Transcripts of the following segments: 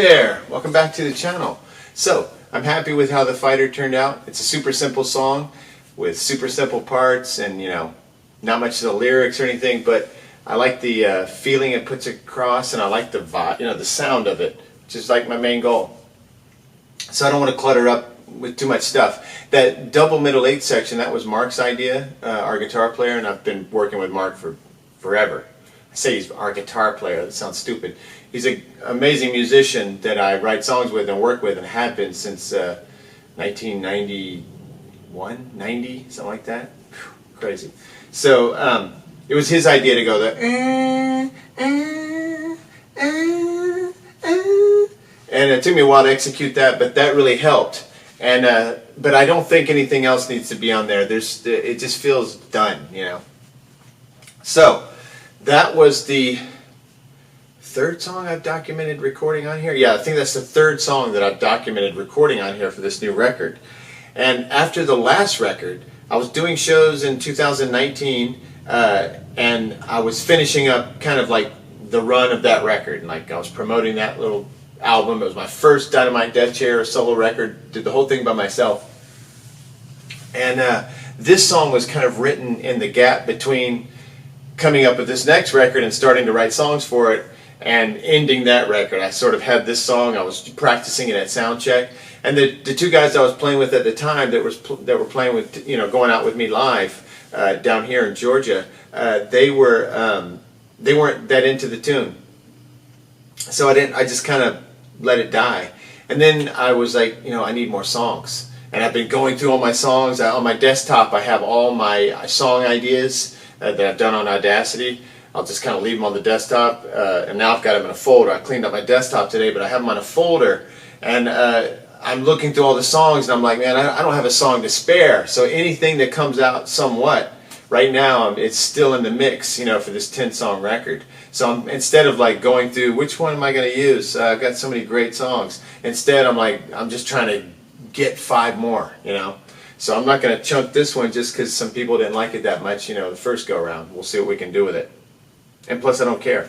there, welcome back to the channel. So, I'm happy with how The Fighter turned out. It's a super simple song with super simple parts and, not much of the lyrics or anything, but I like the feeling it puts across, and I like the vibe, the sound of it, which is like my main goal. So I don't want to clutter up with too much stuff. That double middle 8 section, that was Mark's idea, our guitar player, and I've been working with Mark for forever. I say he's our guitar player, that sounds stupid. He's an amazing musician that I write songs with and work with and have been since 1991, 90, something like that. Whew, crazy. So it was his idea to go the and it took me a while to execute that, but that really helped. And but I don't think anything else needs to be on there. It just feels done, So that was the third song I've documented recording on here. Yeah, I think that's the third song that I've documented recording on here for this new record. And after the last record, I was doing shows in 2019, and I was finishing up kind of like the run of that record. Like I was promoting that little album. It was my first Dynamite Death Chair solo record. Did the whole thing by myself. And this song was kind of written in the gap between coming up with this next record and starting to write songs for it and ending that record. I sort of had this song, I was practicing it at sound check, and the two guys I was playing with at the time that were playing with, going out with me live down here in Georgia, they weren't that into the tune. So I just kind of let it die. And then I was like, I need more songs. And I've been going through all my songs. On my desktop I have all my song ideas that I've done on Audacity. I'll just kind of leave them on the desktop, and now I've got them in a folder. I cleaned up my desktop today, but I have them on a folder, and I'm looking through all the songs, and I'm like, man, I don't have a song to spare. So anything that comes out somewhat, right now, it's still in the mix, for this 10-song record. So instead of like going through, which one am I going to use? I've got so many great songs. Instead, I'm just trying to get 5 more, So I'm not going to chunk this one just because some people didn't like it that much, the first go around. We'll see what we can do with it. And plus, I don't care.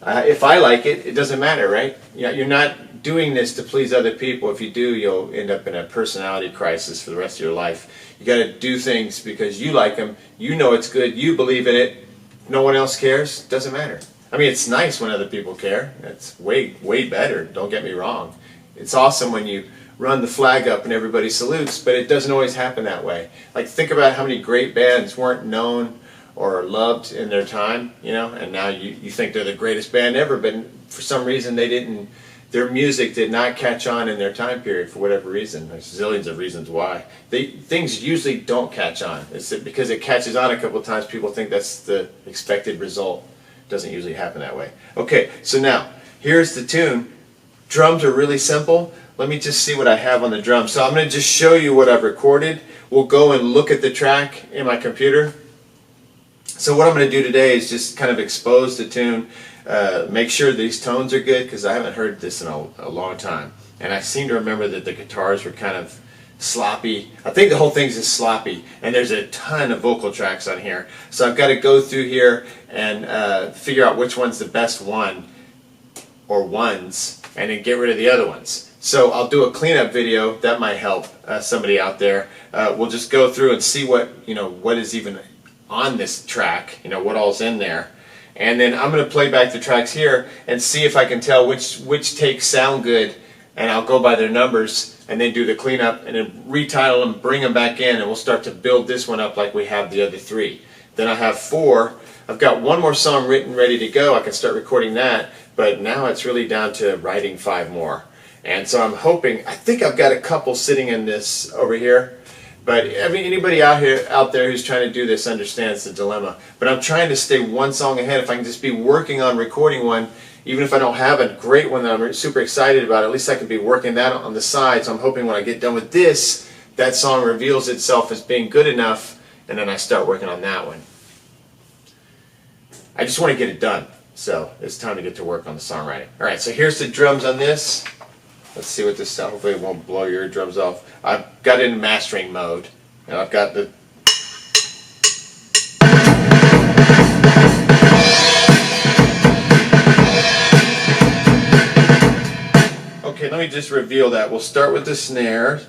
If I like it, it doesn't matter, right? You're not doing this to please other people. If you do, you'll end up in a personality crisis for the rest of your life. You got to do things because you like them. You know it's good. You believe in it. No one else cares. Doesn't matter. I mean, it's nice when other people care. It's way better. Don't get me wrong. It's awesome when you run the flag up and everybody salutes, but it doesn't always happen that way. Like, think about how many great bands weren't known or loved in their time, and now you think they're the greatest band ever, but for some reason their music did not catch on in their time period for whatever reason. There's zillions of reasons why. Things usually don't catch on. It's because it catches on a couple of times, people think that's the expected result. It doesn't usually happen that way. Okay, so now, here's the tune. Drums are really simple. Let me just see what I have on the drums. So I'm going to just show you what I've recorded. We'll go and look at the track in my computer. So what I'm going to do today is just kind of expose the tune, make sure these tones are good, because I haven't heard this in a long time. And I seem to remember that the guitars were kind of sloppy. I think the whole thing's just sloppy, and there's a ton of vocal tracks on here. So I've got to go through here and figure out which one's the best one, or ones, and then get rid of the other ones. So I'll do a cleanup video. That might help somebody out there. We'll just go through and see what is even on this track, what all's in there, and then I'm going to play back the tracks here and see if I can tell which takes sound good, and I'll go by their numbers and then do the cleanup and then retitle them, bring them back in, and we'll start to build this one up like we have the other 3. Then I have 4. I've got one more song written ready to go. I can start recording that, but now it's really down to writing 5 more. And so I'm hoping, I think I've got a couple sitting in this over here. But anybody out there who's trying to do this understands the dilemma. But I'm trying to stay one song ahead. If I can just be working on recording one, even if I don't have a great one that I'm super excited about, at least I can be working that on the side. So I'm hoping when I get done with this, that song reveals itself as being good enough, and then I start working on that one. I just want to get it done. So it's time to get to work on the songwriting. Alright, so here's the drums on this. Let's see what this sounds. Hopefully it won't blow your eardrums off. I've got it in mastering mode, and I've got the me just reveal that. We'll start with the snare.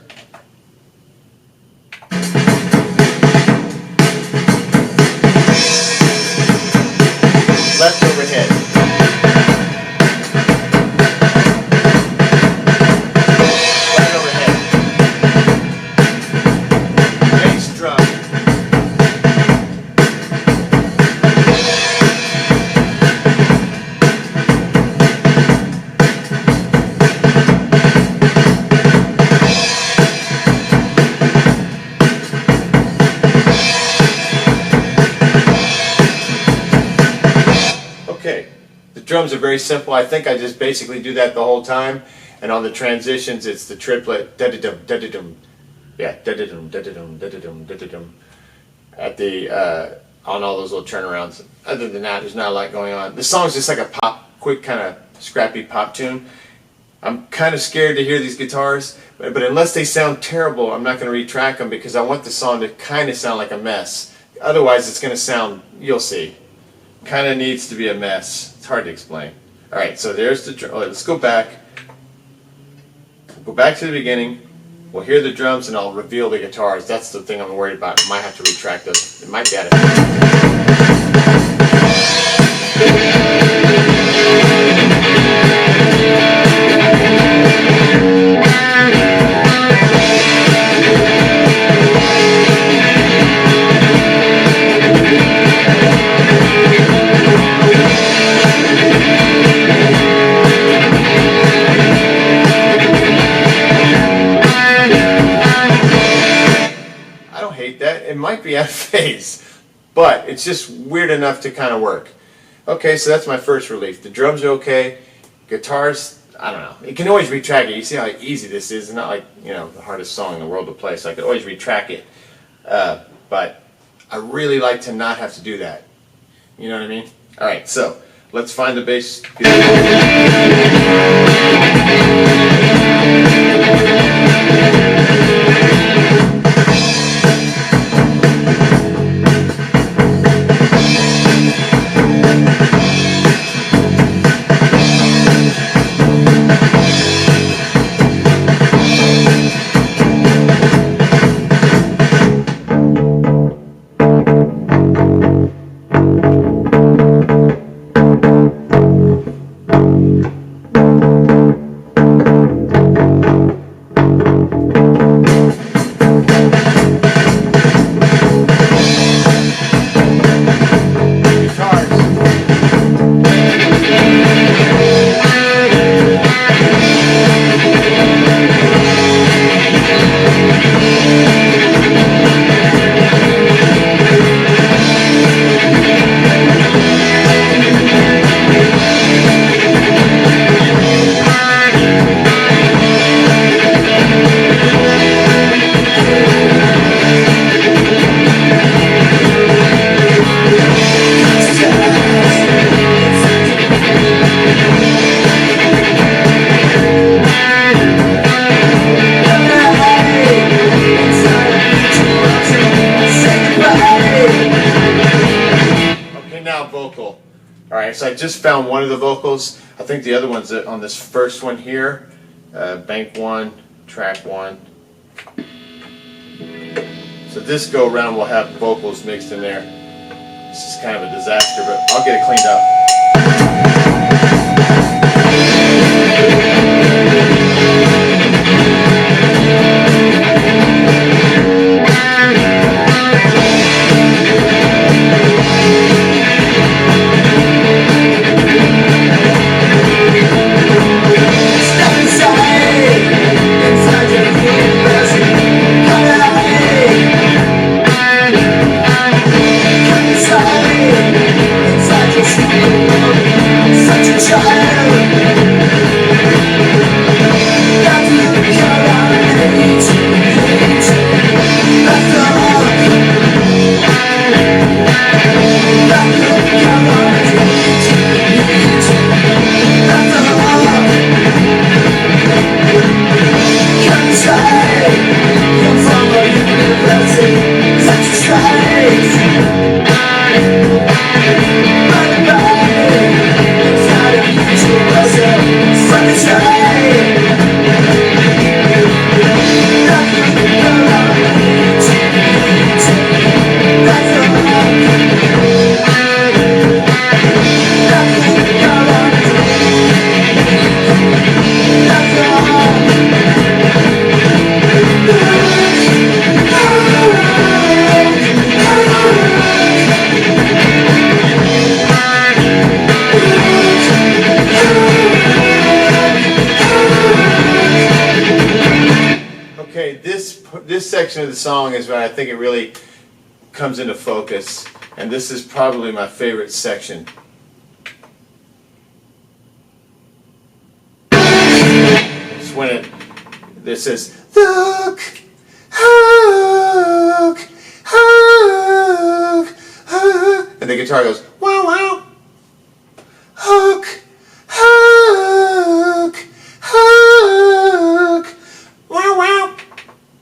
Left overhead. Right overhead. Bass drum. Okay, the drums are very simple. I think I just basically do that the whole time, and on the transitions it's the triplet da-da-dum, da-da-dum, yeah, da-da-dum, da-da-dum, da-da-dum, da-da-dum, at the on all those little turnarounds. Other than that, there's not a lot going on. The song's just like a pop, quick kind of scrappy pop tune. I'm kind of scared to hear these guitars, but unless they sound terrible, I'm not going to retrack them because I want the song to kind of sound like a mess. Otherwise, it's going to sound, you'll see, kind of needs to be a mess. It's hard to explain. All right, so there's the drum. Let's go back. We'll go back to the beginning. We'll hear the drums, and I'll reveal the guitars. That's the thing I'm worried about. I might have to retract those. It might be out of that. It might be out of phase, but it's just weird enough to kind of work. Okay, so that's my first relief. The drums are okay. Guitars, I don't know. You can always retrack it. You see how easy this is. It's not like, you know, the hardest song in the world to play, so I could always retrack it. But I really like to not have to do that. You know what I mean? All right, so let's find the bass. Vocal. Alright, so I just found one of the vocals. I think the other one's on this first one here. Bank 1, track 1. So this go around will have vocals mixed in there. This is kind of a disaster, but I'll get it cleaned up. Inside your this section of the song is when I think it really comes into focus, and this is probably my favorite section. It's when this says, look, look, look, look, and the guitar goes, wow, wow, look, look, look, wow, wow.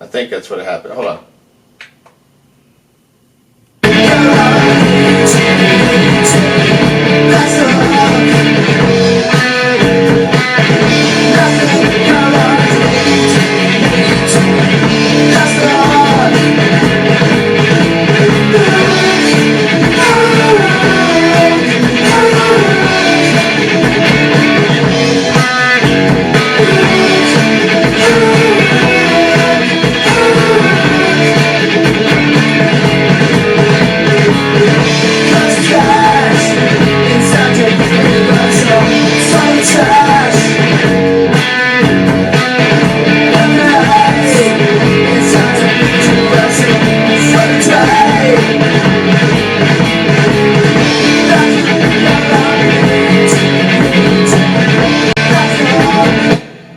I think that's what happened. Hold on.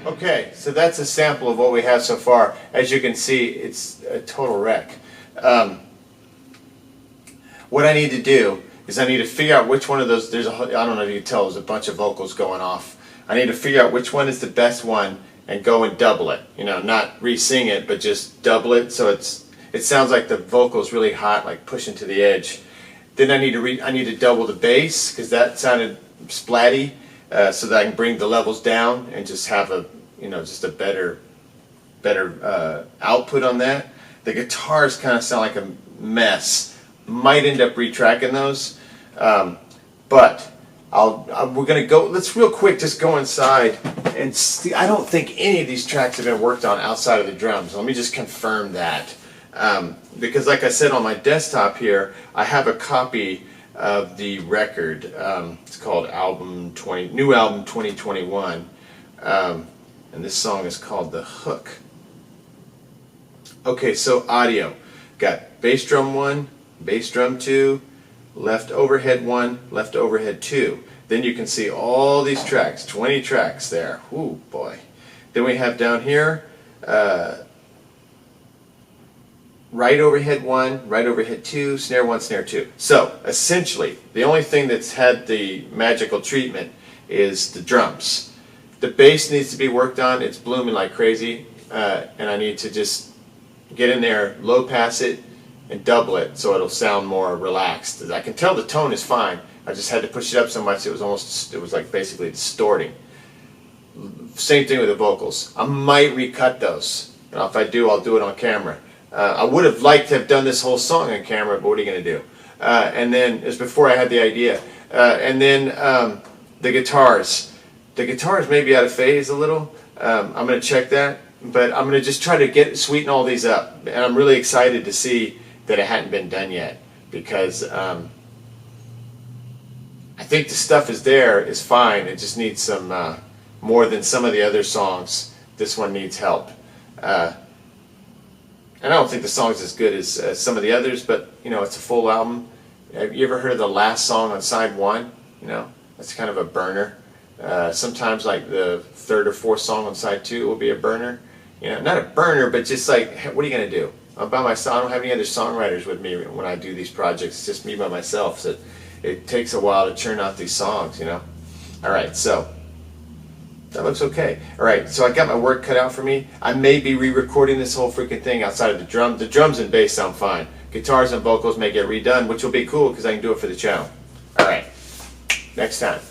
Okay, so that's a sample of what we have so far. As you can see, it's a total wreck. What I need to do is I need to figure out which one of those, I don't know if you can tell, there's a bunch of vocals going off. I need to figure out which one is the best one and go and double it. You know, not re-sing it, but just double it so it sounds like the vocal's really hot, like pushing to the edge. Then I need to double the bass, because that sounded splatty, so that I can bring the levels down and just have a, you know, just a better output on that. The guitars kind of sound like a mess. Might end up retracking those, but we're gonna go. Let's real quick just go inside and see. I don't think any of these tracks have been worked on outside of the drums. Let me just confirm that, because like I said on my desktop here, I have a copy of the record. It's called New Album 2021, and this song is called The Hook. Okay, so audio. Got bass drum 1, bass drum 2, left overhead 1, left overhead 2. Then you can see all these tracks, 20 tracks there. Ooh, boy. Then we have down here, right overhead 1, right overhead 2, snare 1, snare 2. So, essentially, the only thing that's had the magical treatment is the drums. The bass needs to be worked on. It's blooming like crazy, and I need to just get in there, low pass it, and double it so it'll sound more relaxed. I can tell the tone is fine. I just had to push it up so much it was like basically distorting. Same thing with the vocals. I might recut those. If I do, I'll do it on camera. I would have liked to have done this whole song on camera, but what are you going to do? And then, it was before I had the idea. And then the guitars. The guitars may be out of phase a little. I'm going to check that. But I'm going to just try to sweeten all these up. And I'm really excited to see that it hadn't been done yet. Because I think the stuff is fine. It just needs some more than some of the other songs. This one needs help. And I don't think the song's as good as some of the others, but you know, it's a full album. Have you ever heard of the last song on side 1? You know, that's kind of a burner. Sometimes like the third or fourth song on side 2 will be a burner. You know, not a burner, but just like, what are you going to do? I'm by myself. I don't have any other songwriters with me when I do these projects. It's just me by myself. So it takes a while to churn out these songs, you know. All right, so that looks okay. All right, so I got my work cut out for me. I may be re-recording this whole freaking thing outside of the drum. The drums and bass sound fine. Guitars and vocals may get redone, which will be cool because I can do it for the channel. All right, next time.